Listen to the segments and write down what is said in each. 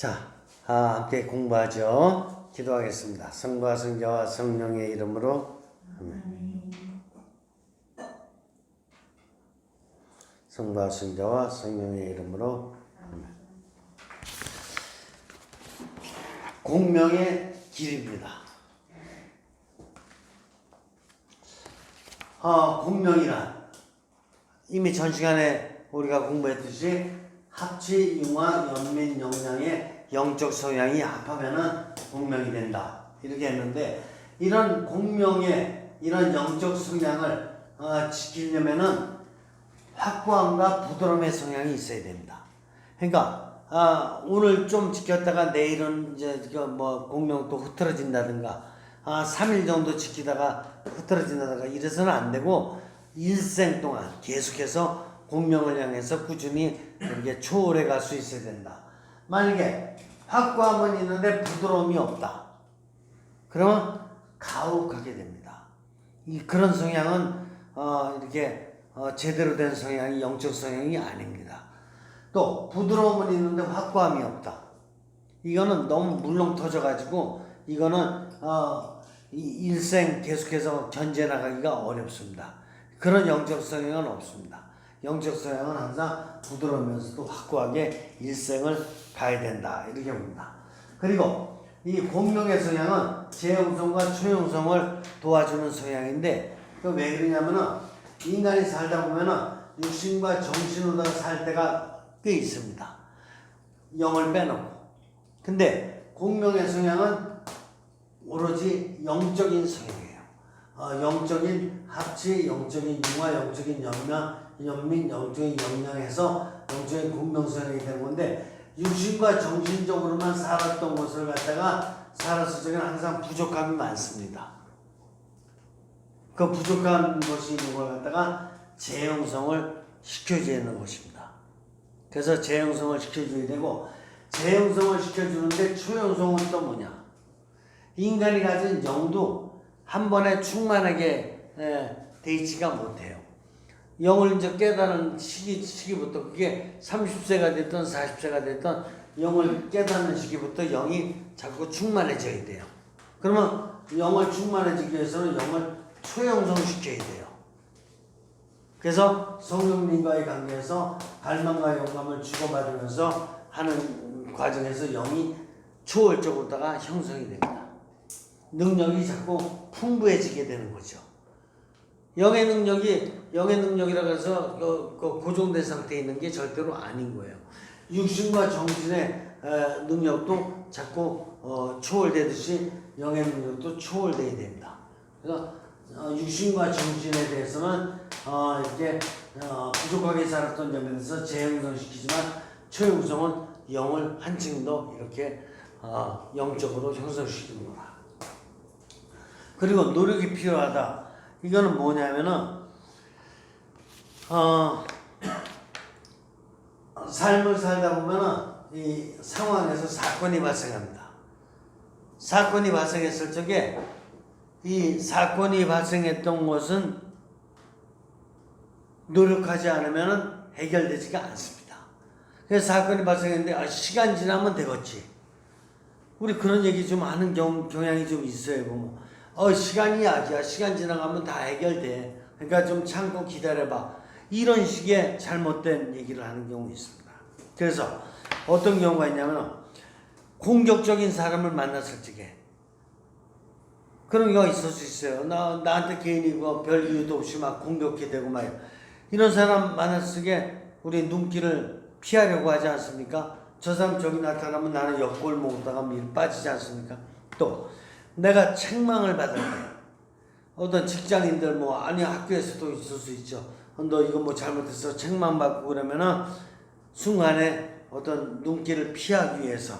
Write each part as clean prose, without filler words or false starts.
자, 함께 공부하죠. 기도하겠습니다. 성부와 성자와 성령의 이름으로 아멘. 성부와 성자와 성령의 이름으로 아멘. 공명의 길입니다. 공명이란 이미 전 시간에 우리가 공부했듯이 합치, 융화, 연민, 영양의 영적 성향이 합하면은 공명이 된다. 이렇게 했는데 이런 공명의 이런 영적 성향을 지키려면은 확고함과 부드러움의 성향이 있어야 됩니다. 그러니까 오늘 좀 지켰다가 내일은 이제 공명 또 흐트러진다든가 3일 정도 지키다가 흐트러진다든가 이래서는 안 되고 일생 동안 계속해서 공명을 향해서 꾸준히 이렇게 초월해 갈 수 있어야 된다. 만약에 확고함은 있는데 부드러움이 없다. 그러면 가혹하게 됩니다. 그런 성향은 이렇게 제대로 된 성향이 영적 성향이 아닙니다. 또 부드러움은 있는데 확고함이 없다. 이거는 너무 물렁 터져가지고 이거는 일생 계속해서 견제 나가기가 어렵습니다. 그런 영적 성향은 없습니다. 영적 성향은 항상 부드러우면서도 확고하게 일생을 가야 된다. 이렇게 봅니다. 그리고 이 공명의 성향은 재형성과 초형성을 도와주는 성향인데 왜 그러냐면은 인간이 살다 보면은 육신과 정신으로 살 때가 꽤 있습니다. 영을 빼놓고. 근데 공명의 성향은 오로지 영적인 성향이에요. 영적인 합치, 영적인 융화, 영적인 연민, 영적인 영양해서 영적인 공명성이 되는 건데 육신과 정신적으로만 살았던 것을 갖다가 살았을 적에는 항상 부족함이 많습니다. 그 부족한 것이 있는 걸 갖다가 재형성을 시켜줘야 하는 것입니다. 그래서 재형성을 시켜줘야 되고 재형성을 시켜주는데 초형성은 또 뭐냐? 인간이 가진 영도 한 번에 충만하게 돼 있지가 못해요. 영을 이제 깨닫는 시기부터 그게 30세가 됐든 40세가 됐든 영을 깨닫는 시기부터 영이 자꾸 충만해져야 돼요. 그러면 영을 충만해지기 위해서는 영을 초형성시켜야 돼요. 그래서 성령님과의 관계에서 갈망과 영감을 주고받으면서 하는 과정에서 영이 초월적으로다가 형성이 됩니다. 능력이 자꾸 풍부해지게 되는 거죠. 영의 능력이라고 해서 고정된 상태에 있는 게 절대로 아닌 거예요. 육신과 정신의 능력도 자꾸 초월되듯이 영의 능력도 초월돼야 됩니다. 그래서 육신과 정신에 대해서는 이렇게 부족하게 살았던 점에 대해서 재형성시키지만 초형성은 영을 한층 더 이렇게 영적으로 형성시키는 거다. 그리고 노력이 필요하다. 이거는 뭐냐면은 삶을 살다 보면은 이 상황에서 사건이 발생합니다. 사건이 발생했을 적에 이 사건이 발생했던 것은 노력하지 않으면은 해결되지가 않습니다. 그래서 사건이 발생했는데 시간 지나면 되겠지. 우리 그런 얘기 좀 하는 경향이 좀 있어요. 보면 시간이 약이야. 시간 지나가면 다 해결돼. 그러니까 좀 참고 기다려봐. 이런 식의 잘못된 얘기를 하는 경우 있습니다. 그래서 어떤 경우가 있냐면 공격적인 사람을 만났을 적에 그런 경우가 있을 수 있어요. 나한테 괜히 별 이유도 없이 막 공격해 대고 말이야. 이런 사람 만났을 적에 우리 눈길을 피하려고 하지 않습니까? 저 사람 저기 나타나면 나는 옆골 먹다가 밀 빠지지 않습니까? 또 내가 책망을 받을 때 어떤 직장인들 학교에서도 있을 수 있죠. 너 이거 잘못했어 책망받고 그러면은 순간에 어떤 눈길을 피하기 위해서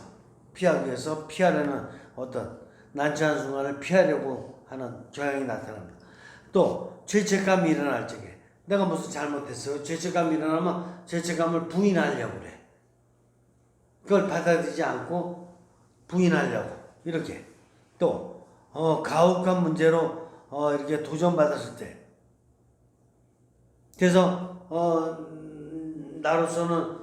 피하려는 어떤 난처한 순간을 피하려고 하는 경향이 나타납니다. 또 죄책감이 일어날 적에 내가 무슨 잘못했어요. 죄책감이 일어나면 죄책감을 부인하려고 그래. 그걸 받아들이지 않고 부인하려고 이렇게 또 가혹한 문제로 이렇게 도전받았을 때 그래서 나로서는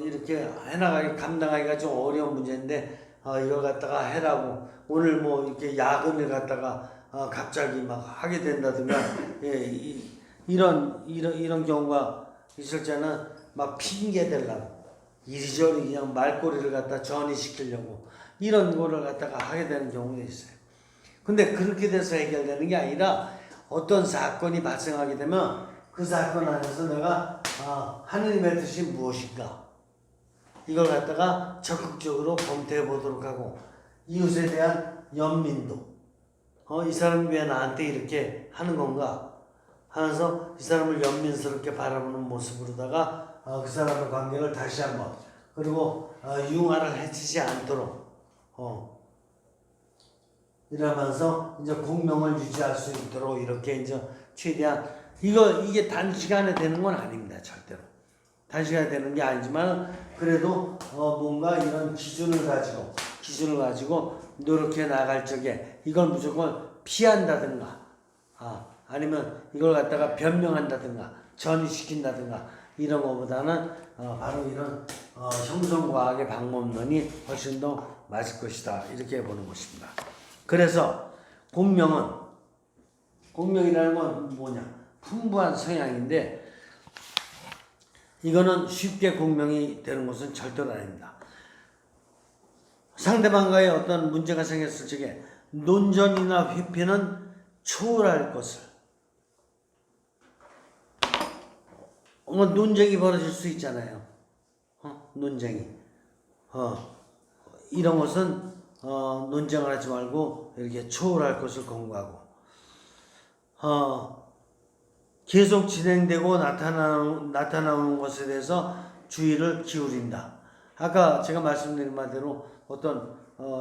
이렇게 해나가기 감당하기가 좀 어려운 문제인데 이걸 갖다가 해라고 오늘 뭐 이렇게 야근을 갖다가 갑자기 막 하게 된다든가 예, 이런 경우가 있을 때는 막 핑계 대려고 이리저리 그냥 말꼬리를 갖다 전이시키려고 이런 거를 갖다가 하게 되는 경우가 있어요. 근데 그렇게 돼서 해결되는 게 아니라 어떤 사건이 발생하게 되면 그 사건 안에서 내가 하느님의 뜻이 무엇인가 이걸 갖다가 적극적으로 검토해 보도록 하고 이웃에 대한 연민도 이 사람이 왜 나한테 이렇게 하는 건가 하면서 이 사람을 연민스럽게 바라보는 모습으로다가 그 사람의 관계를 다시 한번 그리고 융화를 해치지 않도록 이러면서 이제 공명을 유지할 수 있도록 이렇게 이제 최대한 이게 단시간에 되는 건 아닙니다. 절대로 단시간에 되는 게 아니지만 그래도 뭔가 이런 기준을 가지고 노력해 나갈 적에 이걸 무조건 피한다든가 아니면 이걸 갖다가 변명한다든가 전이시킨다든가 이런 것보다는 바로 이런 형성과학의 방법론이 훨씬 더 맞을 것이다 이렇게 보는 것입니다. 그래서 공명이라는 건 뭐냐 풍부한 성향인데 이거는 쉽게 공명이 되는 것은 절대로 아닙니다. 상대방과의 어떤 문제가 생겼을 적에 논전이나 회피는 초월할 것을 논쟁이 벌어질 수 있잖아요. 논쟁이 이런 것은 논쟁을 하지 말고 이렇게 초월할 것을 권고하고 계속 진행되고 나타나는 것에 대해서 주의를 기울인다. 아까 제가 말씀드린 바대로 어떤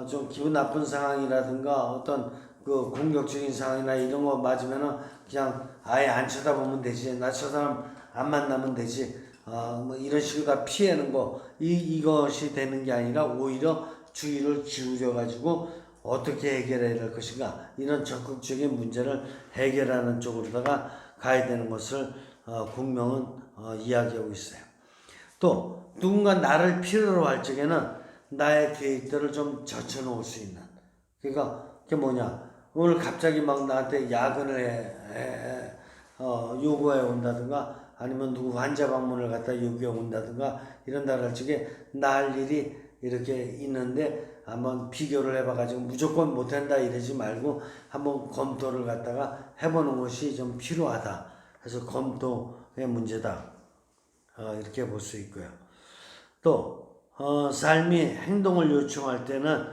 좀 기분 나쁜 상황이라든가 어떤 그 공격적인 상황이나 이런 거 맞으면은 그냥 아예 안 쳐다보면 되지. 나 저 사람 안 만나면 되지. 뭐 이런 식으로 다 피하는 거 이것이 되는 게 아니라 오히려 주의를 기울여 가지고 어떻게 해결해야 될 것인가 이런 적극적인 문제를 해결하는 쪽으로다가 가야 되는 것을 공명은 이야기하고 있어요. 또 누군가 나를 필요로 할 적에는 나의 계획들을 좀 젖혀놓을 수 있는 그러니까 그게 뭐냐 오늘 갑자기 막 나한테 야근을 요구해 온다든가 아니면 누구 환자 방문을 갖다 요구해 온다든가 이런다 할 적에 나 할 일이 이렇게 있는데 한번 비교를 해봐가지고 무조건 못한다 이러지 말고 한번 검토를 갖다가 해보는 것이 좀 필요하다. 그래서 검토의 문제다. 이렇게 볼 수 있고요. 또 삶이 행동을 요청할 때는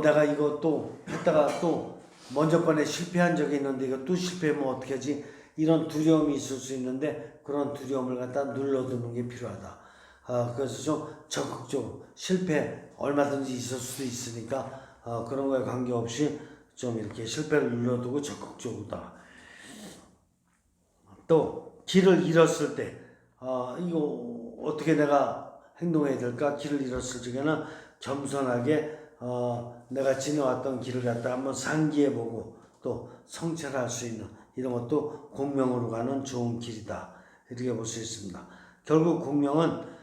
내가 이거 또 했다가 또 먼저 번에 실패한 적이 있는데 이거 또 실패하면 어떻게 하지? 이런 두려움이 있을 수 있는데 그런 두려움을 갖다 눌러두는 게 필요하다. 그래서 좀 적극적으로 실패 얼마든지 있을 수도 있으니까 그런 거에 관계없이 좀 이렇게 실패를 눌러두고 적극적으로다. 또 길을 잃었을 때 이거 어떻게 내가 행동해야 될까? 길을 잃었을 적에는 겸손하게 내가 지나왔던 길을 갖다 한번 상기해보고 또 성찰할 수 있는 이런 것도 공명으로 가는 좋은 길이다. 이렇게 볼 수 있습니다. 결국 공명은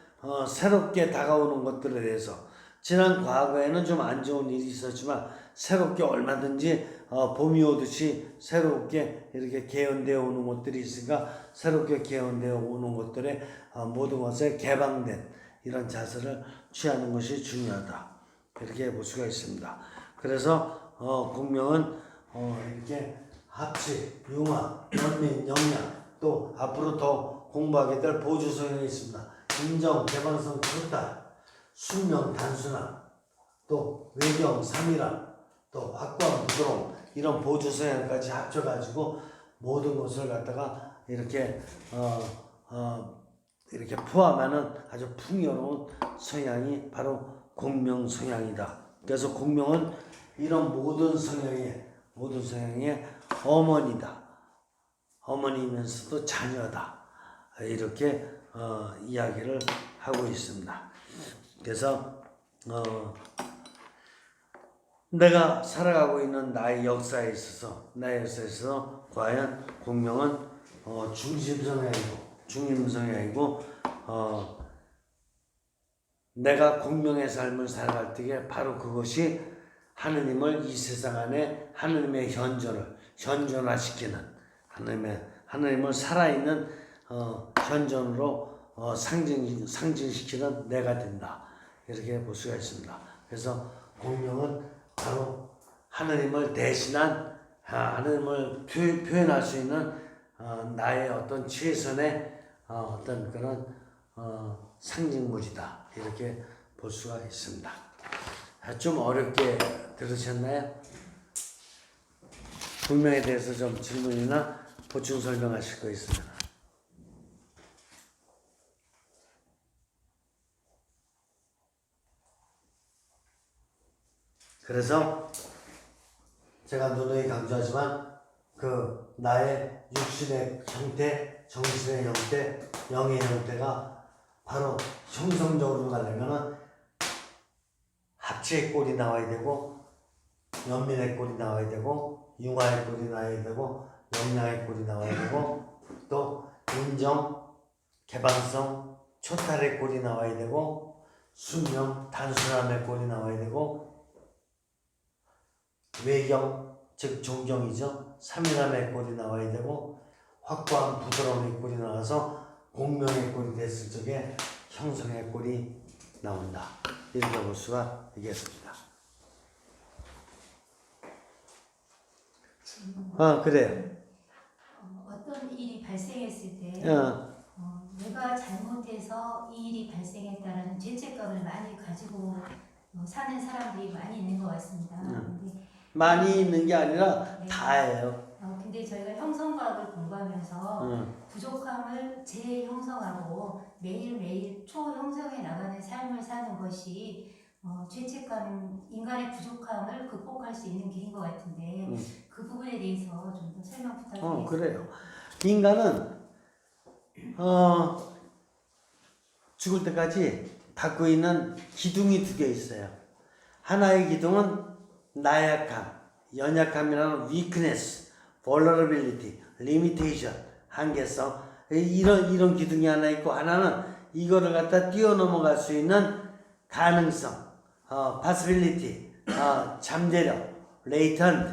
새롭게 다가오는 것들에 대해서 지난 과거에는 좀 안 좋은 일이 있었지만 새롭게 얼마든지 봄이 오듯이 새롭게 이렇게 개연되어 오는 것들이 있으니까 새롭게 개연되어 오는 것들에 모든 것에 개방된 이런 자세를 취하는 것이 중요하다. 이렇게 볼 수가 있습니다. 그래서 공명은 이렇게 합치, 융화, 연민, 영양 또 앞으로 더 공부하게 될 보조 성향이 있습니다. 인정, 개방성, 토탈, 숙명, 단순함, 또 외경, 상밀함, 또 확고한 부드러움 이런 보조 성향까지 합쳐가지고 모든 것을 갖다가 이렇게 이렇게 포함하는 아주 풍요로운 성향이 바로 공명 성향이다. 그래서 공명은 이런 모든 성향의 어머니다. 어머니면서도 자녀다. 이렇게 이야기를 하고 있습니다. 그래서 내가 살아가고 있는 나의 역사에 있어서 과연 공명은 중심성향이고 내가 공명의 삶을 살아갈 때에 바로 그것이 하느님을 이 세상 안에 하느님의 현존화시키는 하느님을 살아있는 현존으로 상징시키는 내가 된다. 이렇게 볼 수가 있습니다. 그래서 공명은 바로 하느님을 대신한 하느님을 표현할 수 있는 나의 어떤 최선의 어떤 그런 상징물이다. 이렇게 볼 수가 있습니다. 좀 어렵게 들으셨나요? 공명에 대해서 좀 질문이나 보충 설명하실 거 있으면. 그래서 제가 누누이 강조하지만 그 나의 육신의 형태, 정신의 형태, 영의 형태가 바로 형성적으로 가려면은 합체의 꼴이 나와야 되고, 연민의 꼴이 나와야 되고, 융화의 꼴이 나와야 되고, 영양의 꼴이 나와야 되고, 또 인정, 개방성, 초탈의 꼴이 나와야 되고, 순명, 단순함의 꼴이 나와야 되고, 외경, 즉 존경이죠. 삼일함의 꼴이 나와야 되고, 확고한 부드러움의 꼴이 나와서 공명의 꼴이 됐을 적에 형성의 꼴이 나온다. 이렇게 볼 수가 있겠습니다. 그래요. 어떤 일이 발생했을 때 내가 잘못해서 이 일이 발생했다라는 죄책감을 많이 가지고 사는 사람들이 많이 있는 것 같습니다. 근데 많이 있는 게 아니라 네. 다예요. 근데 저희가 형성과학을 공부하면서 부족함을 재형성하고 매일매일 초형성해 나가는 삶을 사는 것이 죄책감, 인간의 부족함을 극복할 수 있는 길인 것 같은데 그 부분에 대해서 좀 더 설명 부탁드리겠습니다. 그래요. 인간은 죽을 때까지 갖고 있는 기둥이 두 개 있어요. 하나의 기둥은 나약함, 연약함이라는 weakness, vulnerability, limitation, 한계성, 이런 기둥이 하나 있고, 하나는 이거를 갖다 뛰어넘어갈 수 있는 가능성, possibility, 잠재력, latent,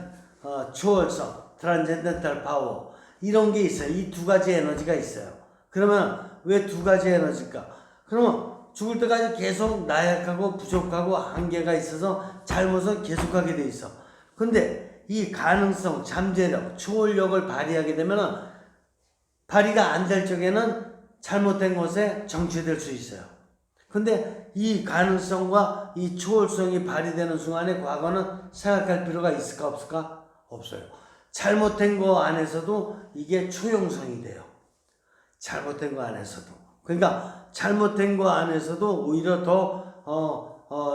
초월성, transcendental power, 이런 게 있어요. 이 두 가지 에너지가 있어요. 그러면 왜 두 가지 에너지일까? 그러면 죽을 때까지 계속 나약하고 부족하고 한계가 있어서 잘못은 계속하게 돼 있어. 근데 이 가능성, 잠재력, 초월력을 발휘하게 되면은 발휘가 안 될 적에는 잘못된 것에 정체될 수 있어요. 근데 이 가능성과 이 초월성이 발휘되는 순간에 과거는 생각할 필요가 있을까 없을까? 없어요. 잘못된 거 안에서도 이게 초용성이 돼요. 잘못된 거 안에서도. 그러니까 잘못된 거 안에서도 오히려 더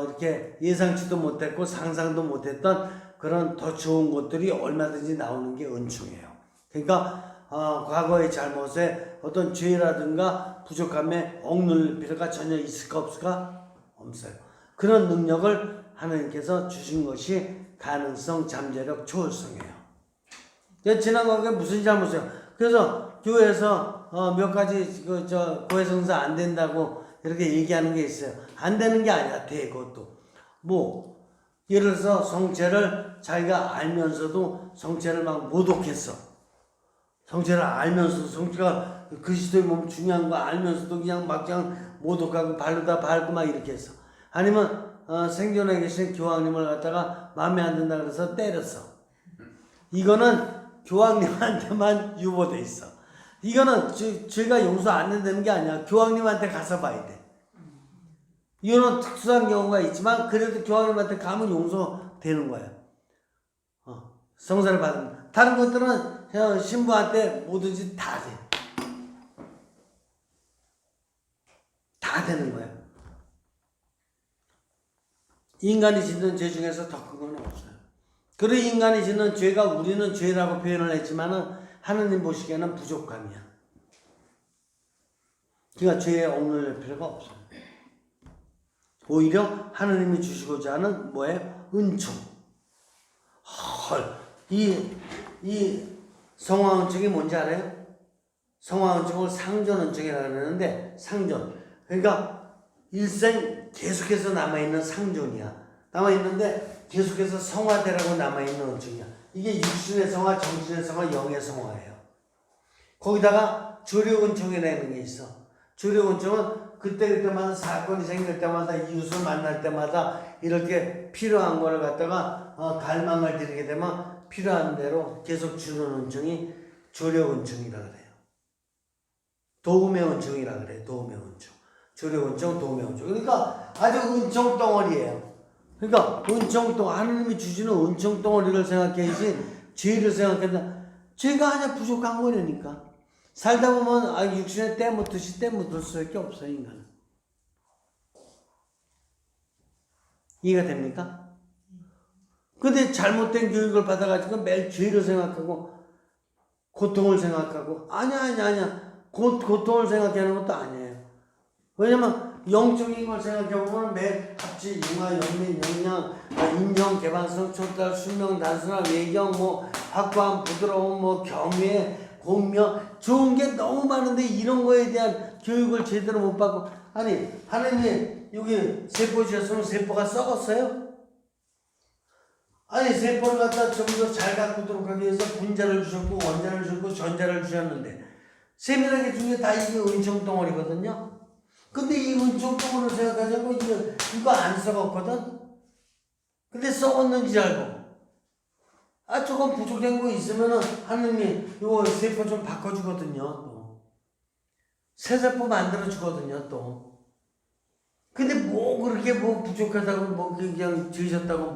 이렇게 예상치도 못했고 상상도 못했던 그런 더 좋은 것들이 얼마든지 나오는 게 은총이에요. 그러니까 과거의 잘못에 어떤 죄라든가 부족함에 억눌릴 필요가 전혀 있을까 없을까? 없어요. 그런 능력을 하나님께서 주신 것이 가능성, 잠재력, 초월성이에요. 지난 과거에 무슨 잘못이에요? 그래서 교회에서 몇 가지 고해성사 안 된다고 이렇게 얘기하는 게 있어요. 안 되는 게 아니야. 돼 그것도. 뭐 예를 들어서 성체를 자기가 알면서도 성체를 막 모독했어. 성체를 알면서도 성체가 그리스도의 몸 중요한 거 알면서도 그냥 모독하고 발로다 밟고 막 이렇게 했어. 아니면 생존에 계신 교황님을 갖다가 마음에 안 든다 그래서 때렸어. 이거는 교황님한테만 유보돼 있어. 이거는 죄가 용서 안 된다는 게 아니야. 교황님한테 가서 봐야 돼. 이거는 특수한 경우가 있지만 그래도 교황님한테 가면 용서되는 거야. 성사를 받으면. 다른 것들은 그냥 신부한테 뭐든지 다 돼. 다 되는 거야. 인간이 짓는 죄 중에서 더 큰 건 없어요. 그리고 인간이 짓는 죄가 우리는 죄라고 표현을 했지만은 하느님 보시기에는 부족함이야. 그러니까 죄에 억눌릴 필요가 없어요. 오히려 하느님이 주시고자 하는 뭐예요? 은총. 이 성화은총이 뭔지 알아요? 성화 은총을 상존 은총이라고 하는데 상존. 그러니까 일생 계속해서 남아있는 상존이야. 남아있는데 계속해서 성화되라고 남아있는 은총이야. 이게 육신의 성화, 정신의 성화, 영의 성화예요. 거기다가 조력 은총이라는 게 있어. 조력 은총은 그때마다 사건이 생길 때마다 이웃을 만날 때마다 이렇게 필요한 거를 갖다가 갈망을 드리게 되면 필요한 대로 계속 주는 은총이 조력 은총이라 그래요. 도움의 은총이라 그래요. 도움의 은총. 조력 은총, 도움의 은총. 그러니까 아주 은총 덩어리예요. 그러니까 은총 덩어리, 하느님이 주시는 은총 덩어리를 생각해야지 죄를 생각한다. 죄가 아니야 부족한 거라니까. 살다 보면 육신에 때 묻듯이 때 묻을 수밖에 없어요, 인간은. 이해가 됩니까? 근데 잘못된 교육을 받아가지고 매일 죄를 생각하고 고통을 생각하고 아니야 고통을 생각하는 것도 아니에요. 왜냐면 영적인 걸 생각해보면 매일 합치, 융화, 연민, 영양, 인정, 개방성, 초달, 수명, 단순화, 외경, 확고함, 부드러움, 경외, 공명, 좋은 게 너무 많은데 이런 거에 대한 교육을 제대로 못 받고, 아니 하나님 여기 세포 주셨으면 세포가 썩었어요? 아니 세포를 갖다 좀 더 잘 가꾸도록 하기 위해서 분자를 주셨고 원자를 주셨고 전자를 주셨는데 세밀하게 중에 다 이게 은총 덩어리거든요. 근데 이 은총 덩어리를 생각하자고 이거 안 썩었거든. 근데 썩었는지 알고 조금 부족한 거 있으면은 하느님이 요 세포 좀 바꿔주거든요. 또 새 세포 만들어주거든요. 또 근데 그렇게 부족하다고 그냥 지으셨다고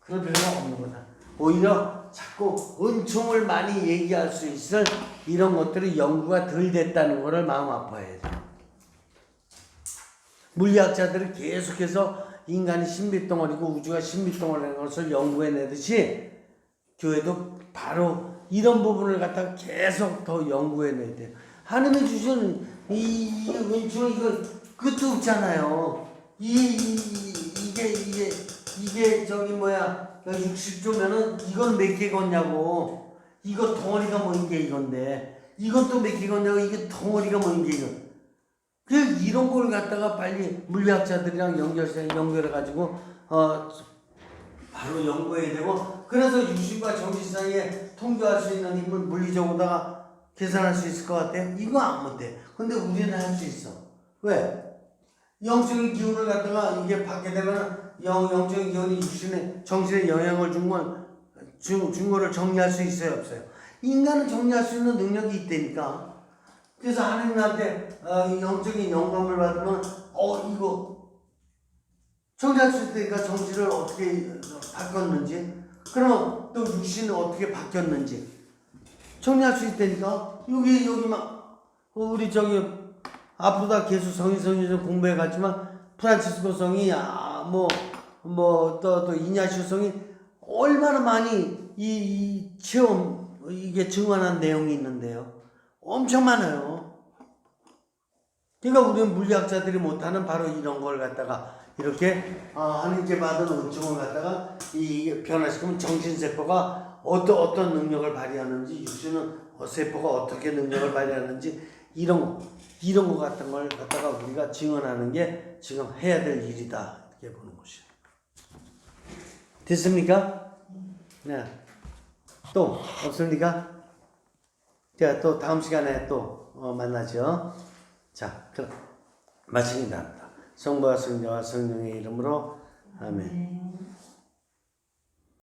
그럴 필요가 없는 거다. 오히려 자꾸 은총을 많이 얘기할 수 있을 이런 것들이 연구가 덜 됐다는 거를 마음 아파해야 돼. 물리학자들이 계속해서 인간이 신비덩어리고 우주가 신비덩어리라는 것을 연구해내듯이 교회도 바로 이런 부분을 갖다가 계속 더 연구해내야 돼요. 하느님이 주신 이 은총 이거 끝도 없잖아요. 이게 저기 60조면은 이건 몇 개겠냐고. 이거 덩어리가 뭐인 게 이건데 이것도 몇 개겠냐고. 이게 덩어리가 뭐인 게 이거. 이런 걸 갖다가 빨리 물리학자들이랑 연결해가지고 바로 연구해야 되고, 그래서 육신과 정신 사이에 통교할 수 있는 힘을 물리적으로다가 계산할 수 있을 것 같아요? 이거 안 못해. 근데 우리는 할 수 있어. 왜? 영적인 기운을 갖다가 이게 받게 되면 영적인 기운이 육신에 정신에 영향을 준 거를 정리할 수 있어요, 없어요? 인간은 정리할 수 있는 능력이 있다니까. 그래서 하나님한테 영적인 영감을 받으면 이거 정리할 수 있으니까 정신을 어떻게 바꿨는지, 그러면 또 육신은 어떻게 바뀌었는지 정리할 수 있다니까. 여기 막 우리 아프다 계속 성이 좀 공부해 갔지만 프란치스코 성이 또 이냐시오 성이 얼마나 많이 이 체험 이게 증언한 내용이 있는데요. 엄청 많아요. 그러니까 우리는 물리학자들이 못하는 바로 이런 걸 갖다가 이렇게 하나님께 받은 은총을 갖다가 변화시키면 정신세포가 어떤 능력을 발휘하는지, 육신은 세포가 어떻게 능력을 발휘하는지 이런 거 같은 걸 갖다가 우리가 증언하는 게 지금 해야 될 일이다, 이렇게 보는 것이요. 됐습니까? 네. 또 없습니까? 자, 또 다음 시간에 또 만나죠. 자, 그럼 마치겠습니다. 성부와 성자와 성령의 이름으로 아멘.